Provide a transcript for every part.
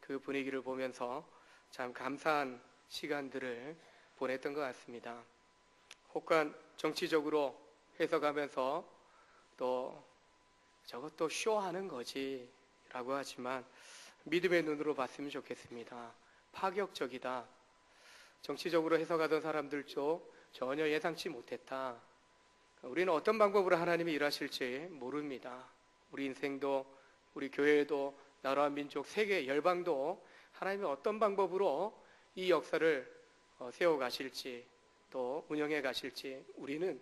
그 분위기를 보면서 참 감사한 시간들을 보냈던 것 같습니다. 혹간 정치적으로 해석하면서 또 저것도 쇼하는 거지 라고 하지만 믿음의 눈으로 봤으면 좋겠습니다. 파격적이다. 정치적으로 해석하던 사람들도 전혀 예상치 못했다. 우리는 어떤 방법으로 하나님이 일하실지 모릅니다. 우리 인생도, 우리 교회도, 나라와 민족, 세계, 열방도 하나님이 어떤 방법으로 이 역사를 세워가실지 또 운영해 가실지 우리는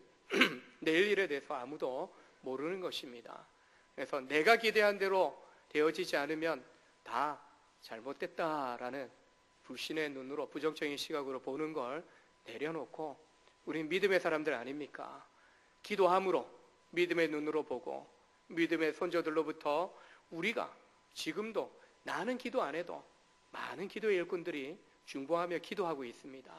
내일 일에 대해서 아무도 모르는 것입니다. 그래서 내가 기대한 대로 되어지지 않으면 다 잘못됐다라는 불신의 눈으로, 부정적인 시각으로 보는 걸 내려놓고 우린 믿음의 사람들 아닙니까? 기도함으로 믿음의 눈으로 보고 믿음의 손자들로부터 우리가 지금도 나는 기도 안 해도 많은 기도의 일꾼들이 중보하며 기도하고 있습니다.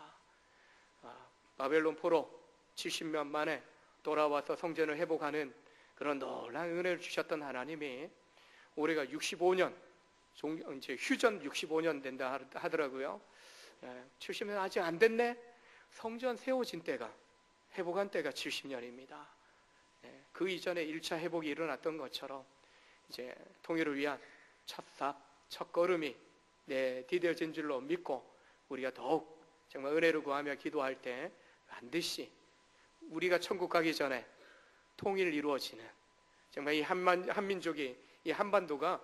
바벨론 포로 70년 만에 돌아와서 성전을 회복하는 그런 놀라운 은혜를 주셨던 하나님이 올해가 65년, 이제 휴전 65년 된다 하더라고요. 70년 아직 안 됐네? 성전 세워진 때가, 회복한 때가 70년입니다. 그 이전에 1차 회복이 일어났던 것처럼 이제 통일을 위한 첫 삽, 첫 걸음이 디뎌진 줄로 믿고 우리가 더욱 정말 은혜를 구하며 기도할 때 반드시 우리가 천국 가기 전에 통일 이루어지는 정말 이 한민족이, 이 한반도가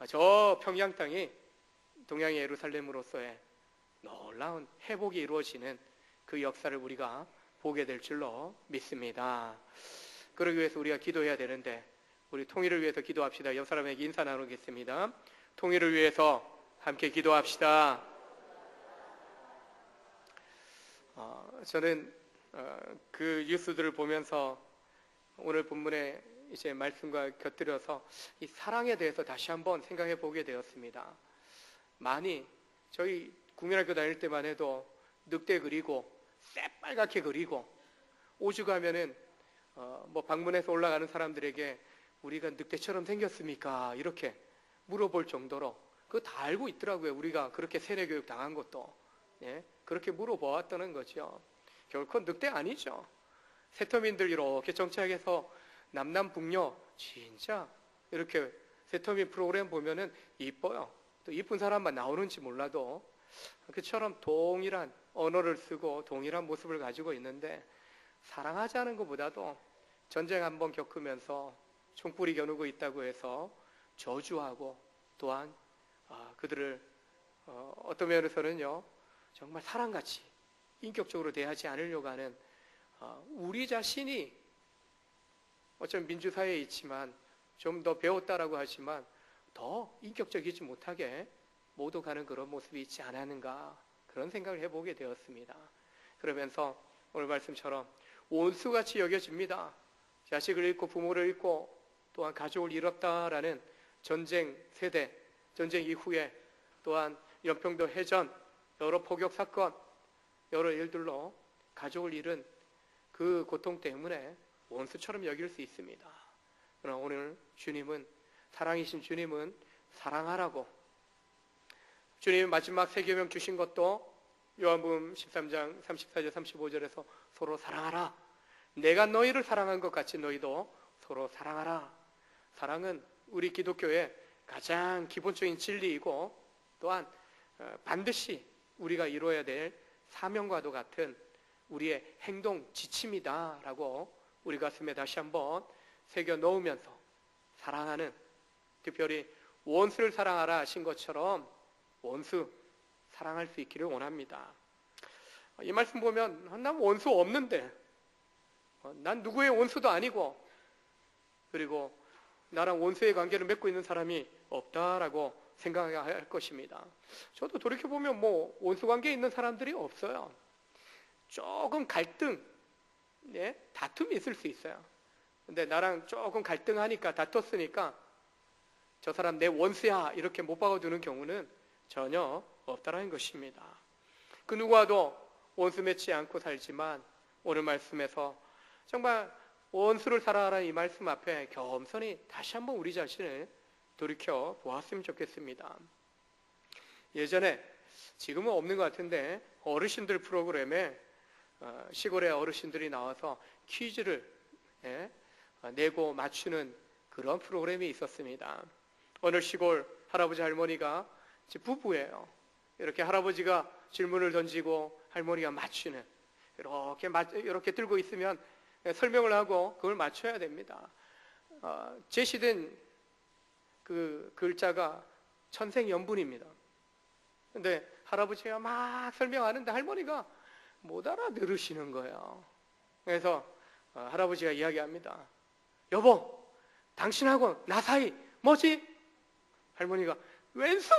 저 평양 땅이 동양의 예루살렘으로서의 놀라운 회복이 이루어지는 그 역사를 우리가 보게 될 줄로 믿습니다. 그러기 위해서 우리가 기도해야 되는데 우리 통일을 위해서 기도합시다. 옆 사람에게 인사 나누겠습니다. 통일을 위해서 함께 기도합시다. 저는 그 뉴스들을 보면서 오늘 본문의 이제 말씀과 곁들여서 이 사랑에 대해서 다시 한번 생각해 보게 되었습니다. 많이 저희 국민학교 다닐 때만 해도 늑대 그리고 새빨갛게 그리고 오죽하면은 뭐 방문해서 올라가는 사람들에게 우리가 늑대처럼 생겼습니까? 이렇게 물어볼 정도로 그거 다 알고 있더라고요. 우리가 그렇게 세뇌 교육 당한 것도. 그렇게 물어보았다는 거죠. 결코 늑대 아니죠. 세터민들 이렇게 정착해서 남남북녀 진짜 이렇게 세터민 프로그램 보면은 이뻐요. 또 이쁜 사람만 나오는지 몰라도 그처럼 동일한 언어를 쓰고 동일한 모습을 가지고 있는데 사랑하자는 것보다도 전쟁 한번 겪으면서 총불이 겨누고 있다고 해서 저주하고 또한 그들을 어떤 면에서는요 정말 사랑같이 인격적으로 대하지 않으려고 하는 우리 자신이 어쩌면 민주사회에 있지만 좀 더 배웠다라고 하지만 더 인격적이지 못하게 모독하는 그런 모습이 있지 않았는가 그런 생각을 해보게 되었습니다. 그러면서 오늘 말씀처럼 원수같이 여겨집니다. 자식을 잃고 부모를 잃고 또한 가족을 잃었다라는 전쟁 세대, 전쟁 이후에 또한 연평도 해전, 여러 포격 사건, 여러 일들로 가족을 잃은 그 고통 때문에 원수처럼 여길 수 있습니다. 그러나 오늘 주님은, 사랑이신 주님은 사랑하라고 주님이 마지막 세 계명 주신 것도 요한복음 13장 34절 35절에서 서로 사랑하라. 내가 너희를 사랑한 것 같이 너희도 서로 사랑하라. 사랑은 우리 기독교의 가장 기본적인 진리이고 또한 반드시 우리가 이루어야 될 사명과도 같은 우리의 행동 지침이다라고 우리 가슴에 다시 한번 새겨 넣으면서 사랑하는, 특별히 원수를 사랑하라 하신 것처럼 원수 사랑할 수 있기를 원합니다. 이 말씀 보면 난 원수 없는데 난 누구의 원수도 아니고 그리고 나랑 원수의 관계를 맺고 있는 사람이 없다라고 생각해야 할 것입니다. 저도 돌이켜보면 뭐 원수 관계에 있는 사람들이 없어요. 조금 갈등, 다툼이 있을 수 있어요. 근데 나랑 조금 갈등하니까 다퉜으니까 저 사람 내 원수야 이렇게 못 박아두는 경우는 전혀 없다라는 것입니다. 그 누구와도 원수 맺지 않고 살지만 오늘 말씀에서 정말 원수를 사랑하라는 이 말씀 앞에 겸손히 다시 한번 우리 자신을 돌이켜 보았으면 좋겠습니다. 예전에, 지금은 없는 것 같은데 어르신들 프로그램에 시골의 어르신들이 나와서 퀴즈를 내고 맞추는 그런 프로그램이 있었습니다. 어느 시골 할아버지 할머니가 부부예요. 이렇게 할아버지가 질문을 던지고 할머니가 맞추는, 이렇게 들고 있으면 설명을 하고 그걸 맞춰야 됩니다. 제시된 그 글자가 천생연분입니다. 근데 할아버지가 막 설명하는데 할머니가 못 알아들으시는 거예요. 그래서 할아버지가 이야기합니다. 여보, 당신하고 나 사이 뭐지? 할머니가 왼수!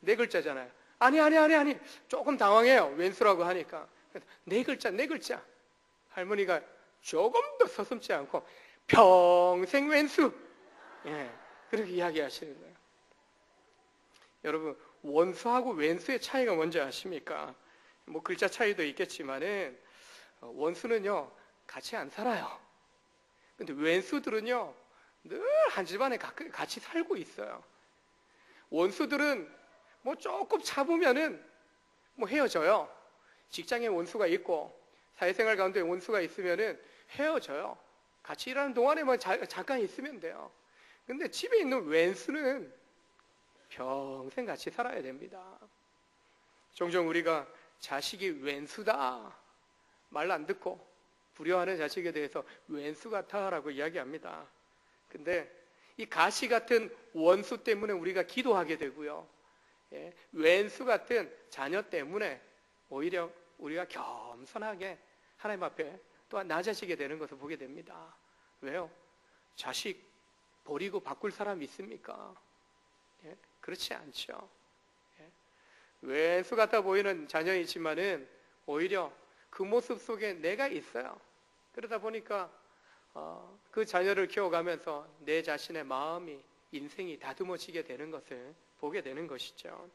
네 글자잖아요. 아니. 조금 당황해요. 왼수라고 하니까. 네 글자. 할머니가 조금도 서슴지 않고 평생 왼수! 그렇게 이야기하시는 거예요. 여러분, 원수하고 왼수의 차이가 뭔지 아십니까? 뭐 글자 차이도 있겠지만은 원수는요 같이 안 살아요. 근데 왼수들은요 늘 한 집안에 같이 살고 있어요. 원수들은 뭐 조금 참으면은 뭐 헤어져요. 직장에 원수가 있고 사회생활 가운데 원수가 있으면은 헤어져요. 같이 일하는 동안에 뭐 잠깐 있으면 돼요. 근데 집에 있는 왼수는 평생 같이 살아야 됩니다. 종종 우리가 자식이 왼수다 말 안 듣고 불효하는 자식에 대해서 왼수 같아라고 이야기합니다. 근데 이 가시 같은 원수 때문에 우리가 기도하게 되고요. 왼수 같은 자녀 때문에 오히려 우리가 겸손하게 하나님 앞에 또한 낮아지게 되는 것을 보게 됩니다. 왜요? 자식 버리고 바꿀 사람 있습니까? 그렇지 않죠. 왼수 같아 보이는 자녀이지만은 오히려 그 모습 속에 내가 있어요. 그러다 보니까 그 자녀를 키워가면서 내 자신의 마음이, 인생이 다듬어지게 되는 것을 보게 되는 것이죠.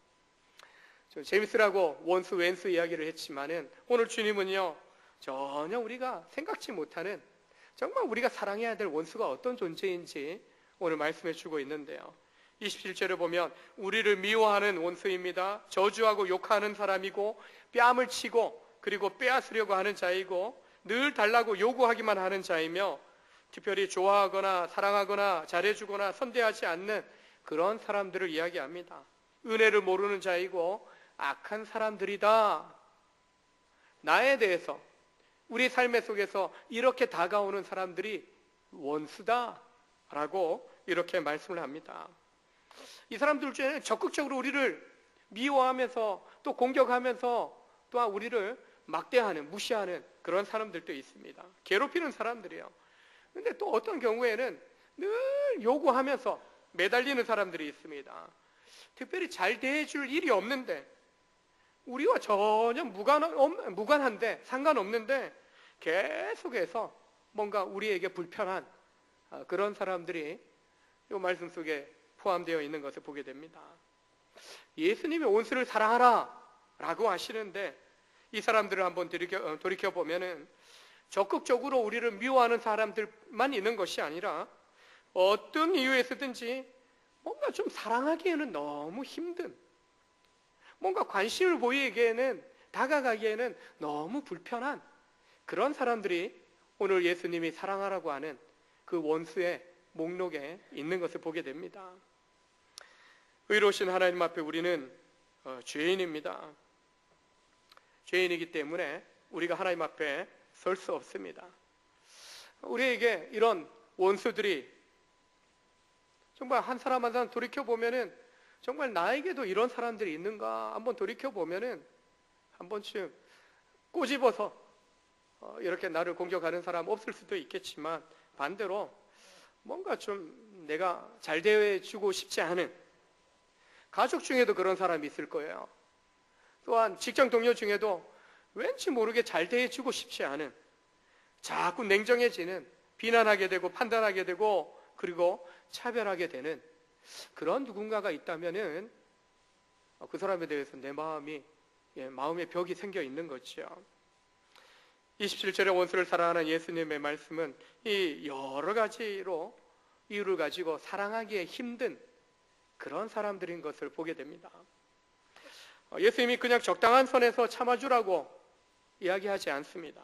좀 재밌으라고 원수 왼수 이야기를 했지만은 오늘 주님은요 전혀 우리가 생각지 못하는 정말 우리가 사랑해야 될 원수가 어떤 존재인지 오늘 말씀해 주고 있는데요. 27절에 보면 우리를 미워하는 원수입니다. 저주하고 욕하는 사람이고 뺨을 치고 그리고 빼앗으려고 하는 자이고 늘 달라고 요구하기만 하는 자이며 특별히 좋아하거나 사랑하거나 잘해주거나 선대하지 않는 그런 사람들을 이야기합니다. 은혜를 모르는 자이고 악한 사람들이다. 나에 대해서 우리 삶의 속에서 이렇게 다가오는 사람들이 원수다 라고 이렇게 말씀을 합니다. 이 사람들 중에는 적극적으로 우리를 미워하면서 또 공격하면서 또한 우리를 막대하는, 무시하는 그런 사람들도 있습니다. 괴롭히는 사람들이에요. 근데 또 어떤 경우에는 늘 요구하면서 매달리는 사람들이 있습니다. 특별히 잘 대해줄 일이 없는데 우리와 전혀 무관한데 상관없는데 계속해서 뭔가 우리에게 불편한 그런 사람들이 이 말씀 속에 포함되어 있는 것을 보게 됩니다. 예수님이 원수를 사랑하라 라고 하시는데 이 사람들을 한번 돌이켜보면 적극적으로 우리를 미워하는 사람들만 있는 것이 아니라 어떤 이유에서든지 뭔가 좀 사랑하기에는 너무 힘든, 뭔가 관심을 보이기에는, 다가가기에는 너무 불편한 그런 사람들이 오늘 예수님이 사랑하라고 하는 그 원수의 목록에 있는 것을 보게 됩니다. 의로우신 하나님 앞에 우리는 죄인입니다. 죄인이기 때문에 우리가 하나님 앞에 설 수 없습니다. 우리에게 이런 원수들이 정말 한 사람 한 사람 돌이켜보면은 정말 나에게도 이런 사람들이 있는가 한번 돌이켜보면은 한 번쯤 꼬집어서 이렇게 나를 공격하는 사람 없을 수도 있겠지만 반대로 뭔가 좀 내가 잘 대해주고 싶지 않은 가족 중에도 그런 사람이 있을 거예요. 또한 직장 동료 중에도 왠지 모르게 잘 대해주고 싶지 않은, 자꾸 냉정해지는, 비난하게 되고 판단하게 되고 그리고 차별하게 되는 그런 누군가가 있다면은 그 사람에 대해서 내 마음의 벽이 생겨 있는 거죠. 27절에 원수를 사랑하는 예수님의 말씀은 이 여러 가지로 이유를 가지고 사랑하기에 힘든 그런 사람들인 것을 보게 됩니다. 예수님이 그냥 적당한 선에서 참아주라고 이야기하지 않습니다.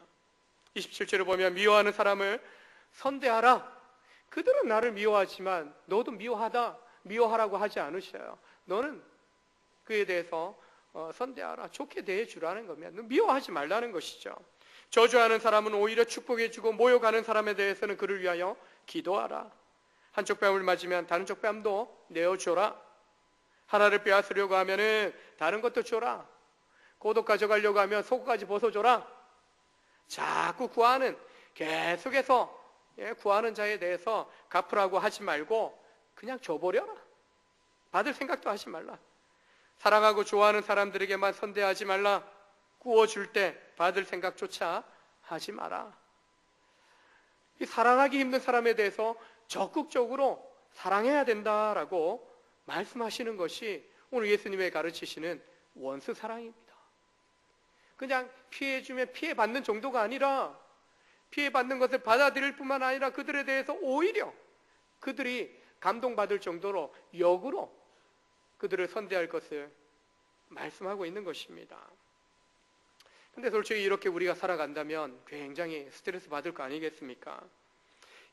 27절을 보면 미워하는 사람을 선대하라. 그들은 나를 미워하지만 너도 미워하라고 하지 않으셔요. 너는 그에 대해서 선대하라. 좋게 대해주라는 겁니다. 미워하지 말라는 것이죠. 저주하는 사람은 오히려 축복해주고 모욕하는 사람에 대해서는 그를 위하여 기도하라. 한쪽 뺨을 맞으면 다른 쪽 뺨도 내어줘라. 하나를 빼앗으려고 하면은 다른 것도 줘라. 고독 가져가려고 하면 속까지 벗어줘라. 자꾸 계속해서 구하는 자에 대해서 갚으라고 하지 말고 그냥 줘버려라. 받을 생각도 하지 말라. 사랑하고 좋아하는 사람들에게만 선대하지 말라. 구워줄 때 받을 생각조차 하지 마라. 이 사랑하기 힘든 사람에 대해서 적극적으로 사랑해야 된다라고 말씀하시는 것이 오늘 예수님의 가르치시는 원수 사랑입니다. 그냥 피해주면 피해받는 정도가 아니라 피해받는 것을 받아들일 뿐만 아니라 그들에 대해서 오히려 그들이 감동받을 정도로 역으로 그들을 선대할 것을 말씀하고 있는 것입니다. 근데 솔직히 이렇게 우리가 살아간다면 굉장히 스트레스 받을 거 아니겠습니까?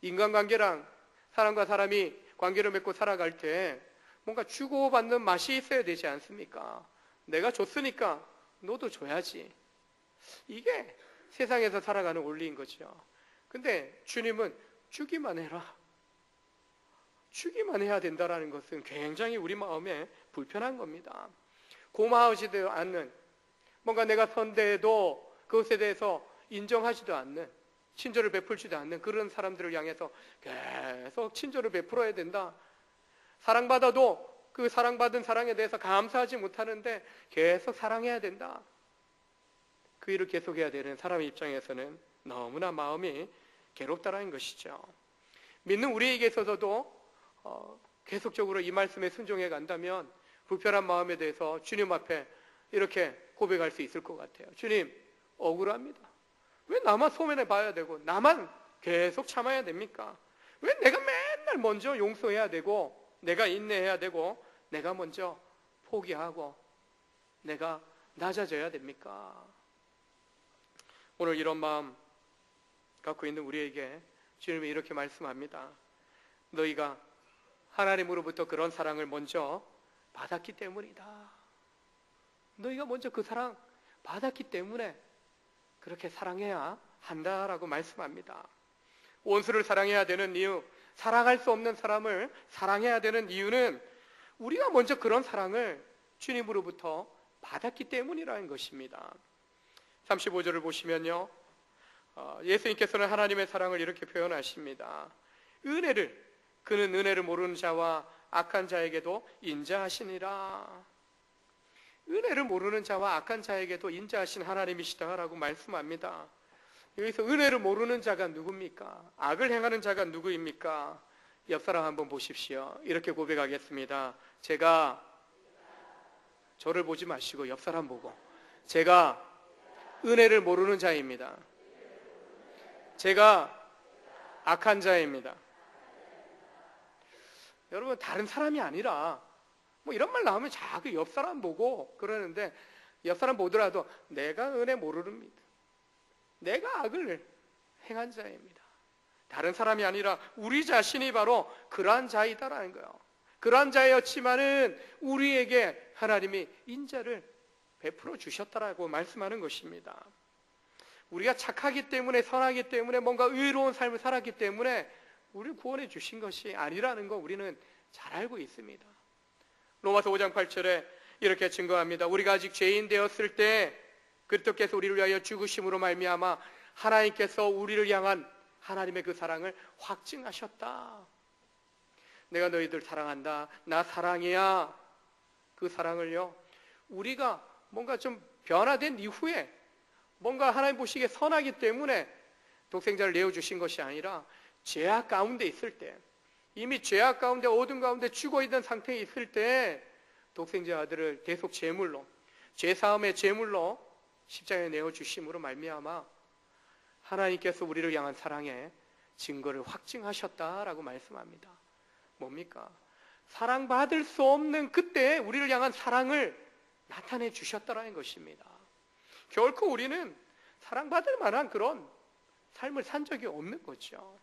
인간관계랑 사람과 사람이 관계를 맺고 살아갈 때 뭔가 주고받는 맛이 있어야 되지 않습니까? 내가 줬으니까 너도 줘야지. 이게 세상에서 살아가는 원리인 거죠. 근데 주님은 주기만 해라. 주기만 해야 된다는 것은 굉장히 우리 마음에 불편한 겁니다. 고마워지도 않는, 뭔가 내가 선대해도 그것에 대해서 인정하지도 않는, 친절을 베풀지도 않는 그런 사람들을 향해서 계속 친절을 베풀어야 된다. 사랑받아도 그 사랑받은 사랑에 대해서 감사하지 못하는데 계속 사랑해야 된다. 그 일을 계속해야 되는 사람의 입장에서는 너무나 마음이 괴롭다라는 것이죠. 믿는 우리에게 있어서도 계속적으로 이 말씀에 순종해 간다면 불편한 마음에 대해서 주님 앞에 이렇게 고백할 수 있을 것 같아요. 주님, 억울합니다. 왜 나만 소면해 봐야 되고 나만 계속 참아야 됩니까? 왜 내가 맨날 먼저 용서해야 되고 내가 인내해야 되고 내가 먼저 포기하고 내가 낮아져야 됩니까? 오늘 이런 마음 갖고 있는 우리에게 주님이 이렇게 말씀합니다. 너희가 하나님으로부터 그런 사랑을 먼저 받았기 때문이다. 너희가 먼저 그 사랑 받았기 때문에 그렇게 사랑해야 한다라고 말씀합니다. 원수를 사랑해야 되는 이유, 사랑할 수 없는 사람을 사랑해야 되는 이유는 우리가 먼저 그런 사랑을 주님으로부터 받았기 때문이라는 것입니다. 35절을 보시면요, 예수님께서는 하나님의 사랑을 이렇게 표현하십니다. 그는 은혜를 모르는 자와 악한 자에게도 인자하시니라. 은혜를 모르는 자와 악한 자에게도 인자하신 하나님이시다라고 말씀합니다. 여기서 은혜를 모르는 자가 누굽니까? 악을 행하는 자가 누구입니까? 옆사람 한번 보십시오. 이렇게 고백하겠습니다. 저를 보지 마시고 옆사람 보고, 제가 은혜를 모르는 자입니다. 제가 악한 자입니다. 여러분, 다른 사람이 아니라 뭐 이런 말 나오면 자꾸 옆사람 보고 그러는데, 옆사람 보더라도 내가 은혜 모르릅니다. 내가 악을 행한 자입니다. 다른 사람이 아니라 우리 자신이 바로 그러한 자이다라는 거예요. 그러한 자였지만은 우리에게 하나님이 인자를 베풀어 주셨다라고 말씀하는 것입니다. 우리가 착하기 때문에, 선하기 때문에, 뭔가 의로운 삶을 살았기 때문에 우리를 구원해 주신 것이 아니라는 거 우리는 잘 알고 있습니다. 로마서 5장 8절에 이렇게 증거합니다. 우리가 아직 죄인 되었을 때 그리스도께서 우리를 위하여 죽으심으로 말미암아 하나님께서 우리를 향한 하나님의 그 사랑을 확증하셨다. 내가 너희들 사랑한다. 나 사랑해야 그 사랑을요, 우리가 뭔가 좀 변화된 이후에 뭔가 하나님 보시기에 선하기 때문에 독생자를 내어주신 것이 아니라 죄악 가운데 있을 때, 이미 죄악 가운데 어둠 가운데 죽어있는 상태에 있을 때 독생자 아들을 계속 제물로, 죄사함의 제물로 십자가에 내어주심으로 말미암아 하나님께서 우리를 향한 사랑의 증거를 확증하셨다라고 말씀합니다. 뭡니까? 사랑받을 수 없는 그때 우리를 향한 사랑을 나타내 주셨다라는 것입니다. 결코 우리는 사랑받을 만한 그런 삶을 산 적이 없는 거죠.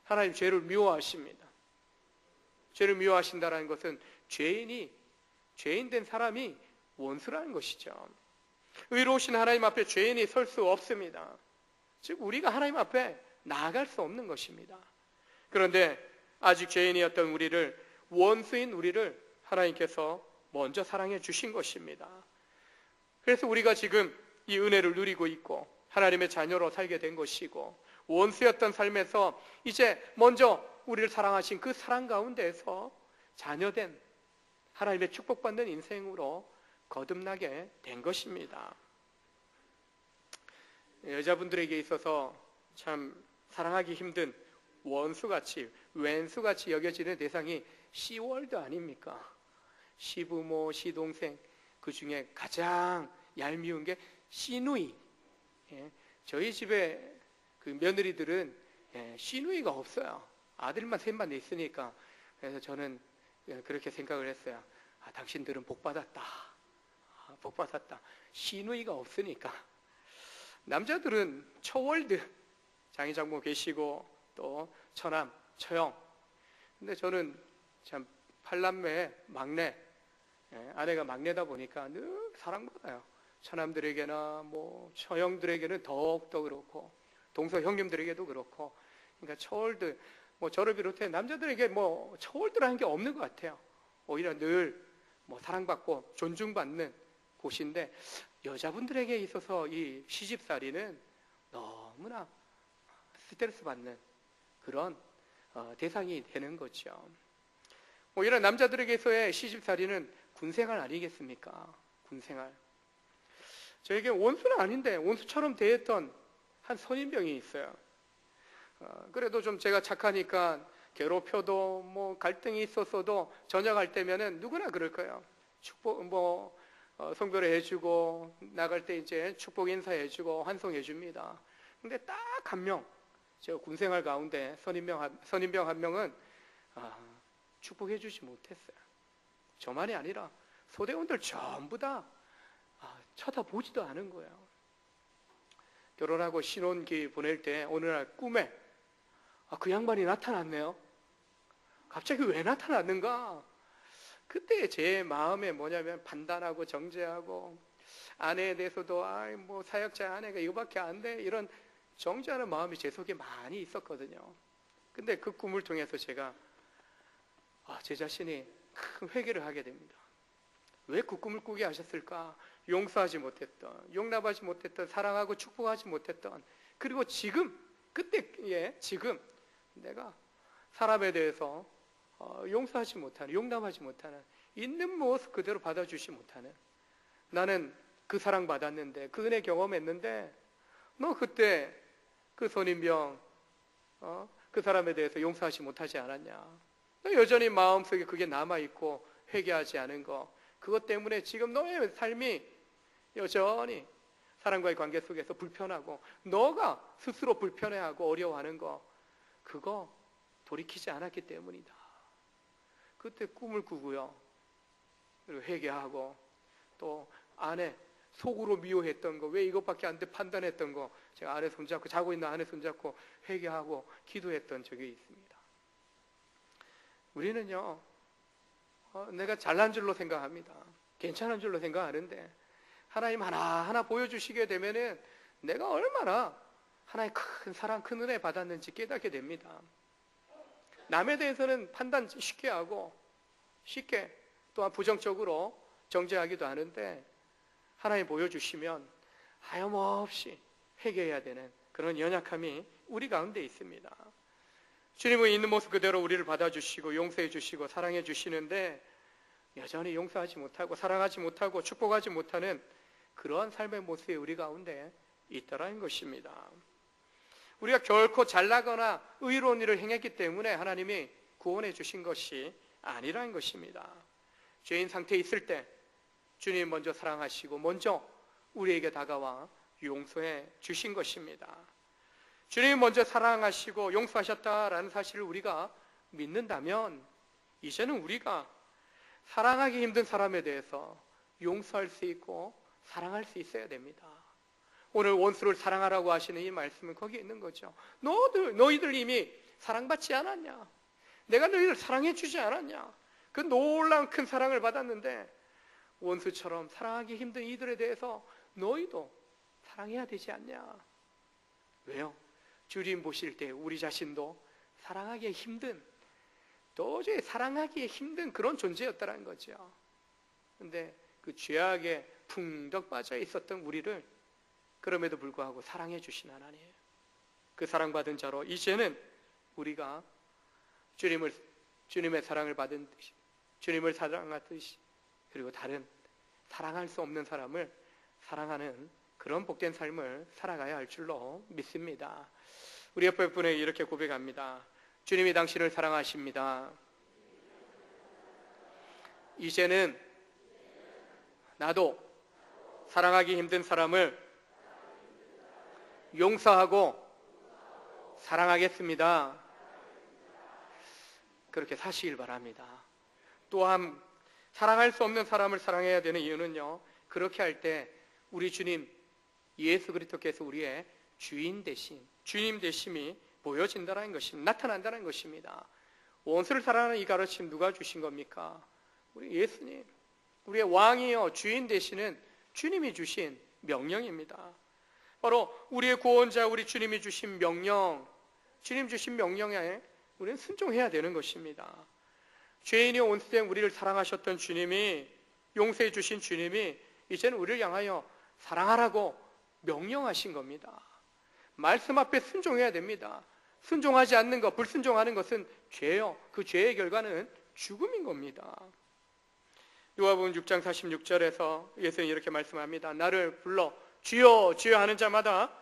하나님 죄를 미워하십니다. 죄를 미워하신다는 것은 죄인 된 사람이 원수라는 것이죠. 의로우신 하나님 앞에 죄인이 설 수 없습니다. 즉 우리가 하나님 앞에 나아갈 수 없는 것입니다. 그런데 아직 죄인이었던 우리를, 원수인 우리를 하나님께서 먼저 사랑해 주신 것입니다. 그래서 우리가 지금 이 은혜를 누리고 있고 하나님의 자녀로 살게 된 것이고, 원수였던 삶에서 이제 먼저 우리를 사랑하신 그 사랑 가운데에서 자녀된 하나님의 축복받는 인생으로 거듭나게 된 것입니다. 여자분들에게 있어서 참 사랑하기 힘든 원수같이, 왼수같이 여겨지는 대상이 시월드 아닙니까? 시부모, 시동생, 그 중에 가장 얄미운 게 시누이. 저희 집에 그 며느리들은 시누이가 없어요. 아들만 셋만 있으니까. 그래서 저는 그렇게 생각을 했어요. 당신들은 복받았다. 복받았다. 시누이가 없으니까. 남자들은 처월드, 장인장모 계시고 또 처남, 처형. 근데 저는 참 팔남매의 막내, 아내가 막내다 보니까 늘 사랑받아요. 처남들에게나 뭐 처형들에게는 더욱더 그렇고, 동서 형님들에게도 그렇고. 그러니까 처월드, 뭐 저를 비롯해 남자들에게 뭐 처월드라는 게 없는 것 같아요. 오히려 늘 뭐 사랑받고 존중받는 곳인데, 여자분들에게 있어서 이 시집살이는 너무나 스트레스 받는 그런 대상이 되는 거죠. 뭐 이런 남자들에게서의 시집살이는 군생활 아니겠습니까? 군생활. 저에게 원수는 아닌데 원수처럼 대했던 한 선임병이 있어요. 그래도 좀 제가 착하니까 괴롭혀도 뭐 갈등이 있었어도 저녁 할 때면은 누구나 그럴 거예요. 축복 뭐 성별을 해주고 나갈 때 이제 축복 인사해주고 환송해줍니다. 근데 딱 한 명, 제가 군생활 가운데 선임병 한 명은 축복해주지 못했어요. 저만이 아니라 소대원들 전부 다 쳐다보지도 않은 거예요. 결혼하고 신혼기 보낼 때 어느 날 꿈에 그 양반이 나타났네요. 갑자기 왜 나타났는가? 그때 제 마음에 뭐냐면 판단하고 정죄하고, 아내에 대해서도 뭐 사역자 아내가 이거밖에 안 돼, 이런 정죄하는 마음이 제 속에 많이 있었거든요. 근데 그 꿈을 통해서 제가 제 자신이 큰 회개를 하게 됩니다. 왜 그 꿈을 꾸게 하셨을까? 용서하지 못했던, 용납하지 못했던, 사랑하고 축복하지 못했던, 그리고 지금 지금 내가 사람에 대해서 용서하지 못하는, 용납하지 못하는, 있는 모습 그대로 받아주지 못하는, 나는 그 사랑 받았는데, 그 은혜 경험했는데 너 그때 그 선임병 그 사람에 대해서 용서하지 못하지 않았냐? 너 여전히 마음속에 그게 남아있고 회개하지 않은 거, 그것 때문에 지금 너의 삶이 여전히 사람과의 관계 속에서 불편하고, 너가 스스로 불편해하고 어려워하는 거, 그거 돌이키지 않았기 때문이다. 그때 꿈을 꾸고요. 그리고 회개하고, 또 아내 속으로 미워했던 거, 왜 이것밖에 안 돼 판단했던 거, 제가 아내 손잡고, 자고 있는 아내 손잡고 회개하고 기도했던 적이 있습니다. 우리는요, 내가 잘난 줄로 생각합니다. 괜찮은 줄로 생각하는데, 하나님 하나하나 보여주시게 되면은 내가 얼마나 하나의 큰 사랑, 큰 은혜 받았는지 깨닫게 됩니다. 남에 대해서는 판단 쉽게 하고, 쉽게 또한 부정적으로 정죄하기도 하는데, 하나님 보여주시면 하염없이 회개해야 되는 그런 연약함이 우리 가운데 있습니다. 주님은 있는 모습 그대로 우리를 받아주시고 용서해 주시고 사랑해 주시는데, 여전히 용서하지 못하고 사랑하지 못하고 축복하지 못하는 그러한 삶의 모습이 우리 가운데 있다라는 것입니다. 우리가 결코 잘나거나 의로운 일을 행했기 때문에 하나님이 구원해 주신 것이 아니라는 것입니다. 죄인 상태에 있을 때 주님 먼저 사랑하시고 먼저 우리에게 다가와 용서해 주신 것입니다. 주님이 먼저 사랑하시고 용서하셨다라는 사실을 우리가 믿는다면 이제는 우리가 사랑하기 힘든 사람에 대해서 용서할 수 있고 사랑할 수 있어야 됩니다. 오늘 원수를 사랑하라고 하시는 이 말씀은 거기에 있는 거죠. 너희들 이미 사랑받지 않았냐? 내가 너희들 사랑해 주지 않았냐? 그 놀라운 큰 사랑을 받았는데 원수처럼 사랑하기 힘든 이들에 대해서 너희도 사랑해야 되지 않냐? 왜요? 주님 보실 때 우리 자신도 사랑하기 힘든, 도저히 사랑하기 힘든 그런 존재였다는 거죠. 근데 그 죄악에 풍덩 빠져 있었던 우리를 그럼에도 불구하고 사랑해 주신 하나님, 그 사랑받은 자로 이제는 우리가 주님의 사랑을 받은 듯이, 주님을 사랑하듯이, 그리고 다른 사랑할 수 없는 사람을 사랑하는 그런 복된 삶을 살아가야 할 줄로 믿습니다. 우리 옆에 분에게 이렇게 고백합니다. 주님이 당신을 사랑하십니다. 이제는 나도 사랑하기 힘든 사람을 용서하고 사랑하겠습니다. 그렇게 사시길 바랍니다. 또한 사랑할 수 없는 사람을 사랑해야 되는 이유는요, 그렇게 할 때 우리 주님 예수 그리스도께서 우리의 주인 되신, 주님 되심이 보여진다는 것입니다. 나타난다는 것입니다. 원수를 사랑하는 이 가르침 누가 주신 겁니까? 우리 예수님, 우리의 왕이요 주인 되시는 주님이 주신 명령입니다. 바로 우리의 구원자 우리 주님이 주신 명령, 주님 주신 명령에 우리는 순종해야 되는 것입니다. 죄인이 원수된 우리를 사랑하셨던 주님이, 용서해 주신 주님이 이제는 우리를 향하여 사랑하라고 명령하신 겁니다. 말씀 앞에 순종해야 됩니다. 순종하지 않는 것, 불순종하는 것은 죄요. 그 죄의 결과는 죽음인 겁니다. 요한복음 6장 46절에서 예수님이 이렇게 말씀합니다. 나를 불러 주여 주여 하는 자마다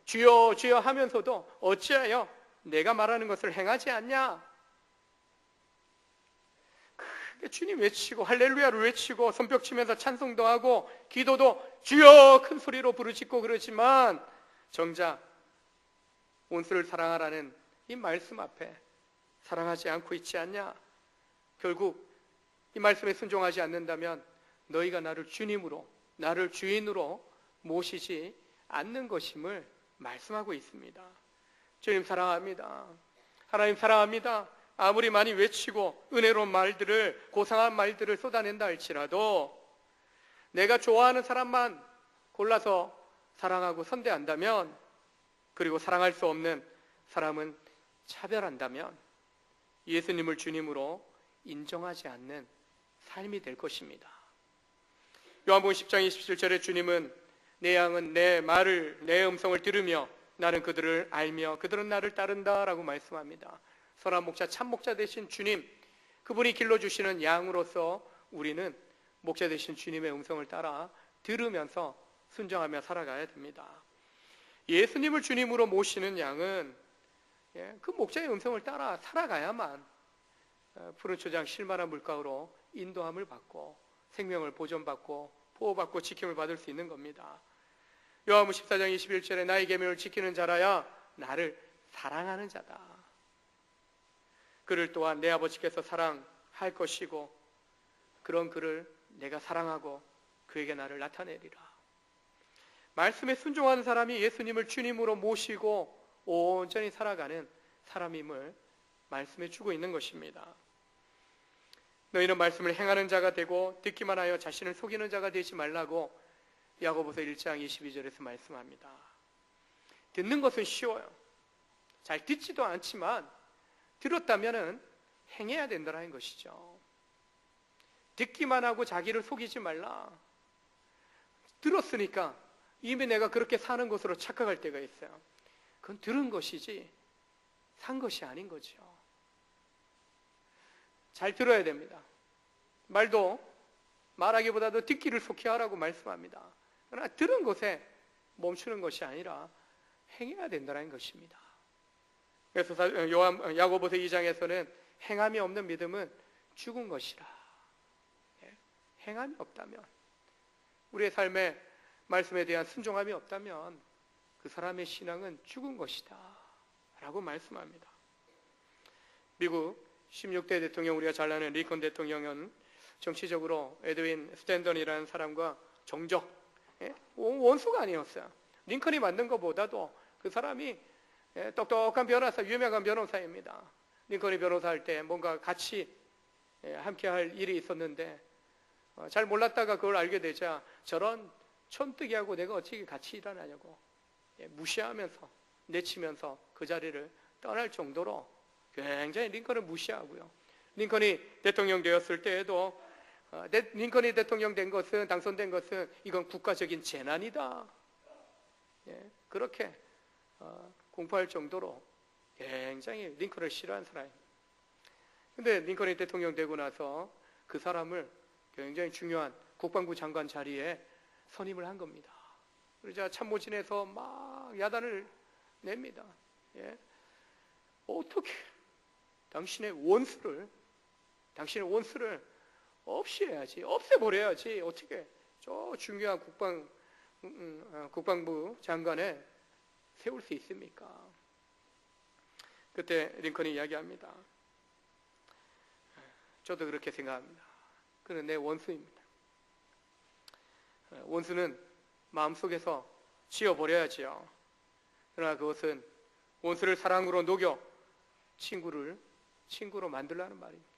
주여 주여 하면서도 어찌하여 내가 말하는 것을 행하지 않냐? 주님 외치고 할렐루야를 외치고 손뼉 치면서 찬송도 하고 기도도 주여 큰 소리로 부르짖고 그러지만 정작 원수를 사랑하라는 이 말씀 앞에 사랑하지 않고 있지 않냐? 결국 이 말씀에 순종하지 않는다면 너희가 나를 주님으로, 나를 주인으로 모시지 않는 것임을 말씀하고 있습니다. 주님 사랑합니다. 하나님 사랑합니다. 아무리 많이 외치고 은혜로운 말들을, 고상한 말들을 쏟아낸다 할지라도 내가 좋아하는 사람만 골라서 사랑하고 선대한다면, 그리고 사랑할 수 없는 사람은 차별한다면 예수님을 주님으로 인정하지 않는 삶이 될 것입니다. 요한복음 10장 27절에 주님은 내 양은 내 말을, 내 음성을 들으며 나는 그들을 알며 그들은 나를 따른다 라고 말씀합니다. 선한 목자, 참 목자 되신 주님, 그분이 길러주시는 양으로서 우리는 목자 되신 주님의 음성을 따라 들으면서 순종하며 살아가야 됩니다. 예수님을 주님으로 모시는 양은 그 목자의 음성을 따라 살아가야만 푸른 초장 실만한 물가로 인도함을 받고 생명을 보존받고 보호받고 지킴을 받을 수 있는 겁니다. 요한복음 14장 21절에 나의 계명을 지키는 자라야 나를 사랑하는 자다. 그를 또한 내 아버지께서 사랑할 것이고 그런 그를 내가 사랑하고 그에게 나를 나타내리라. 말씀에 순종하는 사람이 예수님을 주님으로 모시고 온전히 살아가는 사람임을 말씀해 주고 있는 것입니다. 너희는 말씀을 행하는 자가 되고 듣기만 하여 자신을 속이는 자가 되지 말라고 야고보서 1장 22절에서 말씀합니다. 듣는 것은 쉬워요. 잘 듣지도 않지만 들었다면 행해야 된다는 것이죠. 듣기만 하고 자기를 속이지 말라. 들었으니까 이미 내가 그렇게 사는 것으로 착각할 때가 있어요. 그건 들은 것이지 산 것이 아닌 거죠. 잘 들어야 됩니다. 말도 말하기보다도 듣기를 속히 하라고 말씀합니다. 그러나 들은 것에 멈추는 것이 아니라 행해야 된다는 것입니다. 그래서 야고보서 2장에서는 행함이 없는 믿음은 죽은 것이라. 행함이 없다면, 우리의 삶에 말씀에 대한 순종함이 없다면 그 사람의 신앙은 죽은 것이다 라고 말씀합니다. 미국 16대 대통령, 우리가 잘 아는 링컨 대통령은 정치적으로 에드윈 스탠던이라는 사람과 정적, 원수가 아니었어요. 링컨이 만든 것보다도 그 사람이 똑똑한 변호사, 유명한 변호사입니다. 링컨이 변호사할 때 뭔가 같이 함께 할 일이 있었는데 잘 몰랐다가 그걸 알게 되자 저런 촌뜨기하고 내가 어떻게 같이 일하냐고 무시하면서 내치면서 그 자리를 떠날 정도로 굉장히 링컨을 무시하고요. 링컨이 대통령 되었을 때에도 링컨이 대통령 된 것은, 당선된 것은 이건 국가적인 재난이다, 그렇게 공포할 정도로 굉장히 링컨을 싫어한 사람입니다. 근데 링컨이 대통령 되고 나서 그 사람을 굉장히 중요한 국방부 장관 자리에 선임을 한 겁니다. 그러자 참모진에서 막 야단을 냅니다. 어떻게 당신의 원수를 없애야지, 없애버려야지, 어떻게 저 중요한 국방부 장관에 세울 수 있습니까? 그때 링컨이 이야기합니다. 저도 그렇게 생각합니다. 그는 내 원수입니다. 원수는 마음속에서 지워버려야지요. 그러나 그것은 원수를 사랑으로 녹여 친구로 만들라는 말입니다.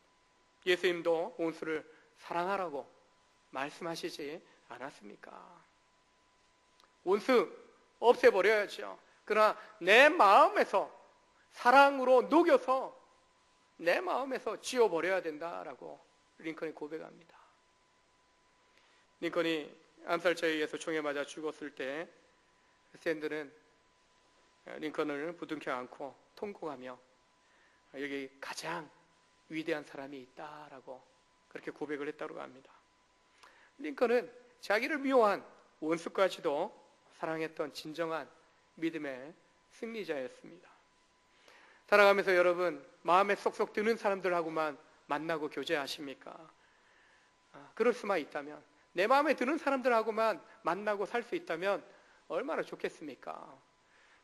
예수님도 원수를 사랑하라고 말씀하시지 않았습니까? 원수 없애버려야죠. 그러나 내 마음에서 사랑으로 녹여서 내 마음에서 지워버려야 된다라고 링컨이 고백합니다. 링컨이 암살자에 의해서 총에 맞아 죽었을 때 샌드는 링컨을 부둥켜 안고 통곡하며 여기 가장 위대한 사람이 있다라고 그렇게 고백을 했다고 합니다. 링컨은 자기를 미워한 원수까지도 사랑했던 진정한 믿음의 승리자였습니다. 살아가면서 여러분 마음에 쏙쏙 드는 사람들하고만 만나고 교제하십니까? 그럴 수만 있다면, 내 마음에 드는 사람들하고만 만나고 살 수 있다면 얼마나 좋겠습니까?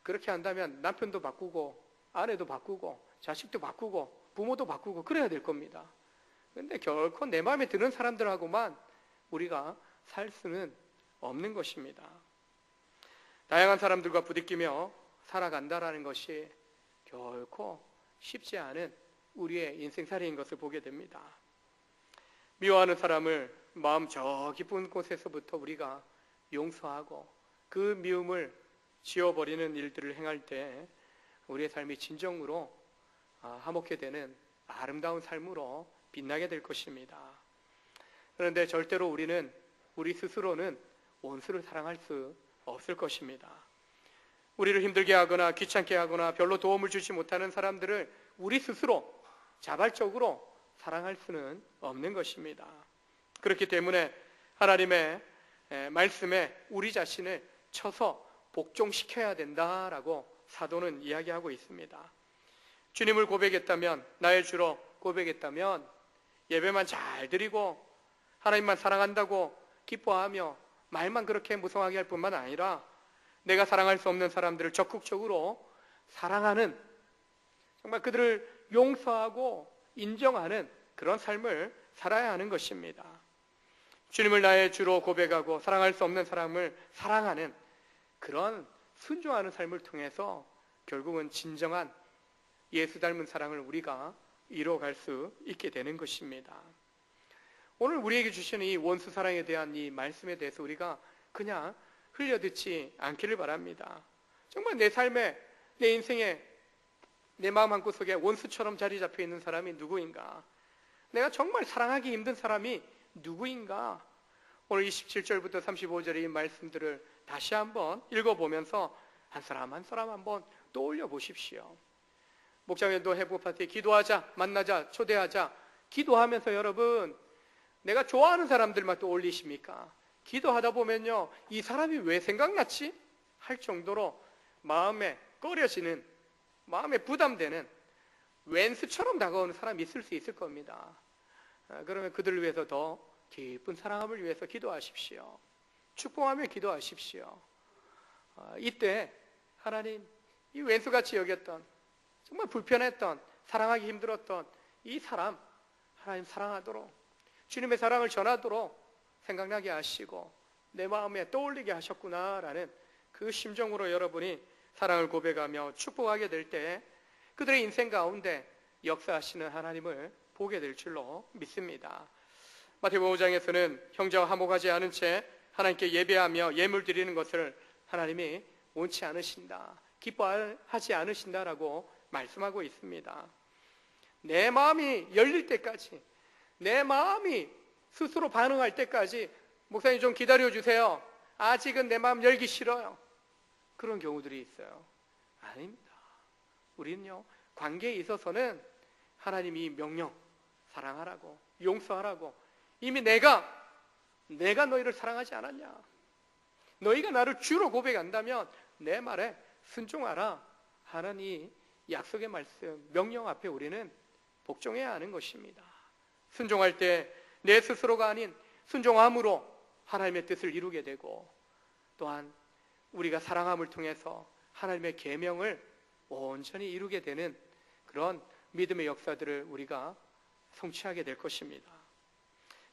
그렇게 한다면 남편도 바꾸고 아내도 바꾸고 자식도 바꾸고 부모도 바꾸고 그래야 될 겁니다. 그런데 결코 내 마음에 드는 사람들하고만 우리가 살 수는 없는 것입니다. 다양한 사람들과 부딪히며 살아간다라는 것이 결코 쉽지 않은 우리의 인생살이인 것을 보게 됩니다. 미워하는 사람을 마음 저 깊은 곳에서부터 우리가 용서하고 그 미움을 지워버리는 일들을 행할 때 우리의 삶이 진정으로 화목해 되는 아름다운 삶으로 빛나게 될 것입니다. 그런데 절대로 우리 스스로는 원수를 사랑할 수 없을 것입니다. 우리를 힘들게 하거나 귀찮게 하거나 별로 도움을 주지 못하는 사람들을 우리 스스로 자발적으로 사랑할 수는 없는 것입니다. 그렇기 때문에 하나님의 말씀에 우리 자신을 쳐서 복종시켜야 된다라고 사도는 이야기하고 있습니다. 주님을 고백했다면, 나의 주로 고백했다면 예배만 잘 드리고 하나님만 사랑한다고 기뻐하며 말만 그렇게 무성하게 할 뿐만 아니라 내가 사랑할 수 없는 사람들을 적극적으로 사랑하는, 정말 그들을 용서하고 인정하는 그런 삶을 살아야 하는 것입니다. 주님을 나의 주로 고백하고 사랑할 수 없는 사람을 사랑하는 그런 순종하는 삶을 통해서 결국은 진정한 예수 닮은 사랑을 우리가 이루어갈 수 있게 되는 것입니다. 오늘 우리에게 주시는 이 원수 사랑에 대한 이 말씀에 대해서 우리가 그냥 흘려듣지 않기를 바랍니다. 정말 내 삶에, 내 인생에, 내 마음 한구석에 원수처럼 자리 잡혀 있는 사람이 누구인가? 내가 정말 사랑하기 힘든 사람이 누구인가? 오늘 27절부터 35절의 이 말씀들을 다시 한번 읽어보면서 한 사람 한 사람 한번 떠올려 보십시오. 목장에도 해부 파티 기도하자, 만나자, 초대하자. 기도하면서 여러분, 내가 좋아하는 사람들만 또 올리십니까? 기도하다 보면요, 이 사람이 왜 생각났지? 할 정도로 마음에 꺼려지는, 마음에 부담되는 웬수처럼 다가오는 사람이 있을 수 있을 겁니다. 그러면 그들을 위해서 더 깊은 사랑함을 위해서 기도하십시오. 축복하며 기도하십시오. 이때 하나님, 이 웬수같이 여겼던, 정말 불편했던, 사랑하기 힘들었던 이 사람 하나님 사랑하도록, 주님의 사랑을 전하도록 생각나게 하시고 내 마음에 떠올리게 하셨구나라는 그 심정으로 여러분이 사랑을 고백하며 축복하게 될 때 그들의 인생 가운데 역사하시는 하나님을 보게 될 줄로 믿습니다. 마태복음 5장에서는 형제와 화목하지 않은 채 하나님께 예배하며 예물 드리는 것을 하나님이 원치 않으신다, 기뻐하지 않으신다라고 말씀하고 있습니다. 내 마음이 열릴 때까지, 내 마음이 스스로 반응할 때까지 목사님 좀 기다려주세요, 아직은 내 마음 열기 싫어요, 그런 경우들이 있어요. 아닙니다. 우리는요, 관계에 있어서는 하나님이 명령, 사랑하라고, 용서하라고, 이미 내가 너희를 사랑하지 않았냐, 너희가 나를 주로 고백한다면 내 말에 순종하라 하는 이 약속의 말씀, 명령 앞에 우리는 복종해야 하는 것입니다. 순종할 때 내 스스로가 아닌 순종함으로 하나님의 뜻을 이루게 되고, 또한 우리가 사랑함을 통해서 하나님의 계명을 온전히 이루게 되는 그런 믿음의 역사들을 우리가 성취하게 될 것입니다.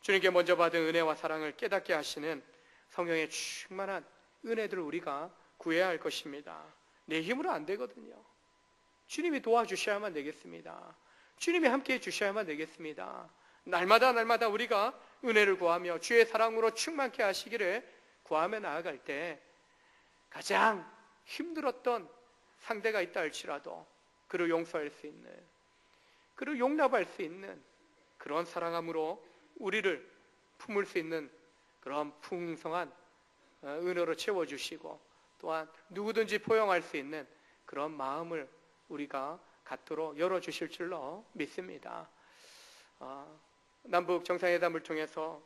주님께 먼저 받은 은혜와 사랑을 깨닫게 하시는 성령의 충만한 은혜들을 우리가 구해야 할 것입니다. 내 힘으로 안 되거든요. 주님이 도와주셔야만 되겠습니다. 주님이 함께해 주셔야만 되겠습니다. 날마다 우리가 은혜를 구하며 주의 사랑으로 충만케 하시기를 구하며 나아갈 때 가장 힘들었던 상대가 있다 할지라도 그를 용서할 수 있는, 그를 용납할 수 있는 그런 사랑함으로 우리를 품을 수 있는 그런 풍성한 은혜로 채워주시고, 또한 누구든지 포용할 수 있는 그런 마음을 우리가 갖도록 열어주실 줄로 믿습니다. 남북 정상회담을 통해서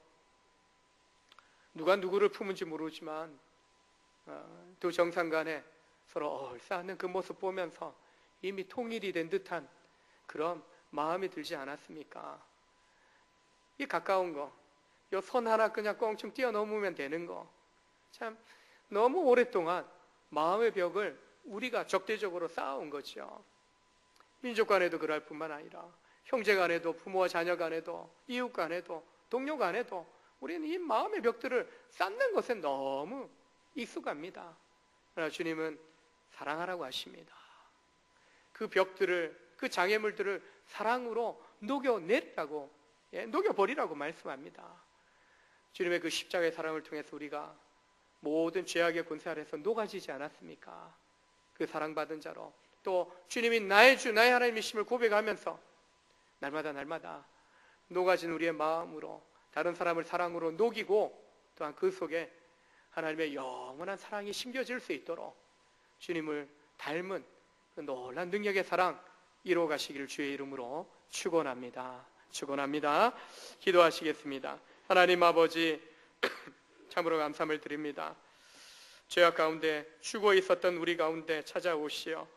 누가 누구를 품은지 모르지만 두 정상 간에 서로 얼싸안는 그 모습 보면서 이미 통일이 된 듯한 그런 마음이 들지 않았습니까? 이 가까운 거, 요 선 하나 그냥 꽁충 뛰어넘으면 되는 거, 참 너무 오랫동안 마음의 벽을 우리가 적대적으로 쌓아온 거죠. 민족 간에도 그럴 뿐만 아니라 형제 간에도, 부모와 자녀 간에도, 이웃 간에도, 동료 간에도 우리는 이 마음의 벽들을 쌓는 것에 너무 익숙합니다. 그러나 주님은 사랑하라고 하십니다. 그 벽들을, 그 장애물들을 사랑으로 녹여내리라고, 녹여버리라고 말씀합니다. 주님의 그 십자가의 사랑을 통해서 우리가 모든 죄악의 권세 아래서 녹아지지 않았습니까? 그 사랑받은 자로, 또 주님이 나의 주, 나의 하나님이심을 고백하면서 날마다 녹아진 우리의 마음으로 다른 사람을 사랑으로 녹이고, 또한 그 속에 하나님의 영원한 사랑이 심겨질 수 있도록 주님을 닮은 그 놀란 능력의 사랑 이루어 가시기를 주의 이름으로 축원합니다. 기도하시겠습니다. 하나님 아버지, 참으로 감사함을 드립니다. 죄악 가운데 죽어 있었던 우리 가운데 찾아오시어